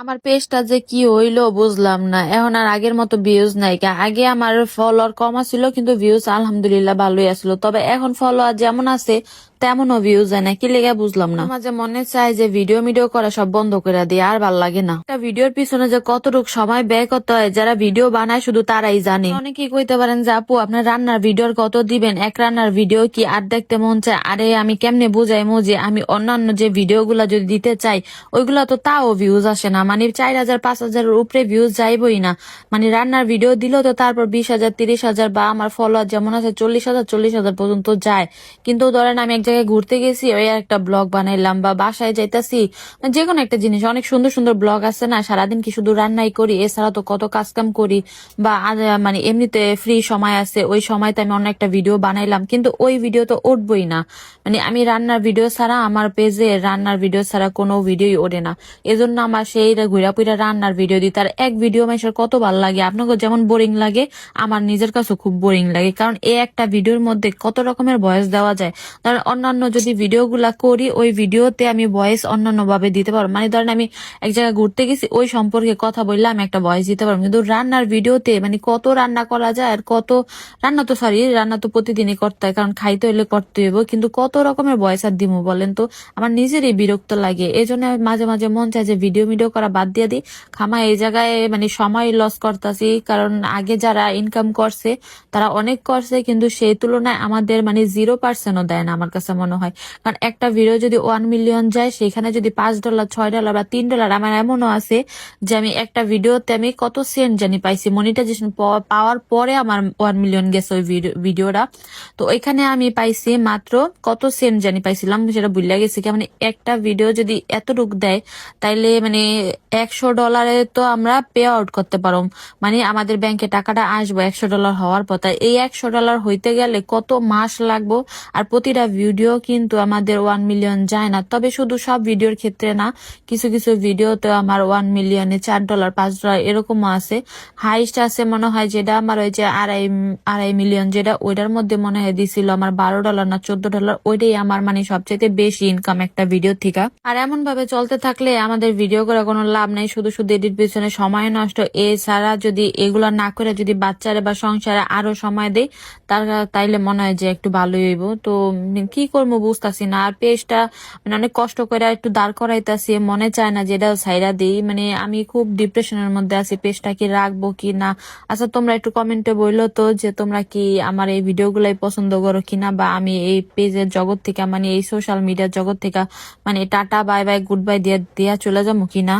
আমার পেজটা যে কি হইলো বুঝলাম না, এখন আর আগের মতো ভিউজ নাই। আগে আমার ফলোয়ার কম ছিল কিন্তু ভিউজ আলহামদুলিল্লাহ ভালোই আসলো, তবে এখন ফলোয়ার যেমন আছে তেমনও ভিউজ হয় না, কি লেগে বুঝলাম না। মাঝে মনে চায় যে ভিডিও মিডিও করা সব বন্ধ করে দিয়ে, আর ভাল লাগে না। একটা ভিডিওর পিছনে যে কতটুক সময় ব্যয় করতে হয় যারা ভিডিও বানায় শুধু তারাই জানে। অনেকেই কইতে পারেন যে আপু আপনার রান্নার ভিডিওর কত দিবেন, এক রান্নার ভিডিও কি আর দেখতে মন চায়? আরে আমি কেমনে বুঝাইমু যে আমি অন্যান্য যে ভিডিও গুলা যদি দিতে চাই ওইগুলা তো তাও ভিউজ আসে না, মানে 4,000 5,000-এর উপরে ভিউজ যাইবই না। মানে রান্নার ভিডিও দিলেও তো তারপর 20,000 30,000 বা আমার ফলোয়ার যেমন আছে 40,000 পর্যন্ত যায়। কিন্তু ধরেন আমি এক জায়গায় ঘুরতে গেছি, ওই একটা ব্লগ বানাইলাম, বা বাসায় যাইতাছি, যে কোনো একটা জিনিস, অনেক সুন্দর সুন্দর ব্লগ আছে না, সারাদিন কি শুধু রান্নাই করি, এছাড়া তো কত কাজ কাম করি, বা মানে এমনিতে ফ্রি সময় আছে, ওই সময়তে আমি অন্য একটা ভিডিও বানাইলাম, কিন্তু ওই ভিডিও তো উঠবই না। মানে আমি রান্নার ভিডিও ছাড়া, আমার পেজে রান্নার ভিডিও ছাড়া কোনো ভিডিওই ওঠে না। এজন্য আমার সেই ঘুরা পুরা রান্নার ভিডিও দিই, তার এক ভিডিও মানুষের কত ভালো লাগে, আপনাকে যেমন বোরিং লাগে আমার নিজের কাছে খুব বোরিং লাগে, কারণ এই একটা ভিডিওর মধ্যে কত রকমের ভয়েস দেওয়া যায়। ধরেন অন্যান্য যদি ভিডিও গুলা করি, ওই ভিডিওতে আমি ভয়েস অন্যান্য ভাবে দিতে পারবো, মানে ধরেন আমি এক জায়গায় ঘুরতে গেছি ওই সম্পর্কে কথা বললে আমি একটা ভয়েস দিতে পারবো, কিন্তু রান্নার ভিডিওতে মানে কত রান্না করা যায়, আর কত রান্না তো প্রতিদিনই করতে হয়, কারণ খাইতে হইলে করতে হইব, কিন্তু কত রকমের ভয়েস আর দিমু বলেন তো, আমার নিজেরই বিরক্ত লাগে। এই জন্য মাঝে মাঝে মন চায় যে ভিডিও মিডিও করা বাদ দিয়ে দিই, খামা এই জায়গায় মানে সময় লস করতেছি, কারণ আগে যারা ইনকাম করছে তারা অনেক করছে, কিন্তু সেই তুলনায় আমাদের মানে 0%ও দেয় না আমার কাছে মনে হয়। কারণ একটা ভিডিও যদি 1 মিলিয়ন যায়, সেখানে যদি $5 $6 বা $3, আমার এমনও আছে যে আমি একটা ভিডিওতে আমি কত সেন্ট জানি পাইছি, মনিটাইজেশন পাওয়ার পরে আমার 1 মিলিয়ন গেছে ওই ভিডিওটা। তো এখানে আমি পাইছি মাত্র কত সেন্ট জানি পাইছিলাম, সেটা ভুলে গেছি। মানে একটা ভিডিও যদি এতটুক দেয়, তাইলে মানে $100 তো আমরা পে আউট করতে পারো, মানে আমাদের ব্যাংকে টাকাটা আসবো $100 হওয়ার পর। তাই এই $100 হইতে গেলে কত মাস লাগবো, আর প্রতিটা ভিডিও কিন্তু আমাদের 1 মিলিয়ন যায় না। তবে শুধু সব ভিডিওর ক্ষেত্রে না, কিছু কিছু ভিডিওতে আমার 1 মিলিয়নে $4 $5 এরকমও আছে। হাইস্ট আছে মনে হয় যেটা আমার ওই যে আড়াই আড়াই মিলিয়ন, যেটা ওইটার মধ্যে মনে হয় দিছিল আমার $12 না $14, ওইটাই আমার মানে সবচেয়ে বেশি ইনকাম একটা ভিডিও থেকে। আর এমন ভাবে চলতে থাকলে আমাদের ভিডিও করে কোনো লাভ নেই, শুধু শুধু এডিট পিছনে সময় নষ্ট। এছাড়া যদি এগুলা না করে যদি বাচ্চারা বা সংসারে আরো সময় দেই, তাইলে মনে হয় যে একটু ভালোই হইব। তো কি করবো বুঝতেছি না। আর পেজটা মানে অনেক কষ্ট করে একটু দাঁড় করাইতেছি, মনে চায় না যে এটা সাইরা দিই, মানে আমি খুব ডিপ্রেশনের মধ্যে আছি, পেজটা কি রাখবো কি না। আচ্ছা তোমরা একটু কমেন্টে বললো তো যে তোমরা কি আমার এই ভিডিওগুলাই পছন্দ করো কিনা, বা আমি এই পেজের জগৎ থেকে, মানে এই সোশ্যাল মিডিয়ার জগৎ থেকে মানে tata bye bye good bye দিয়া দিয়া চলে যাবো কিনা।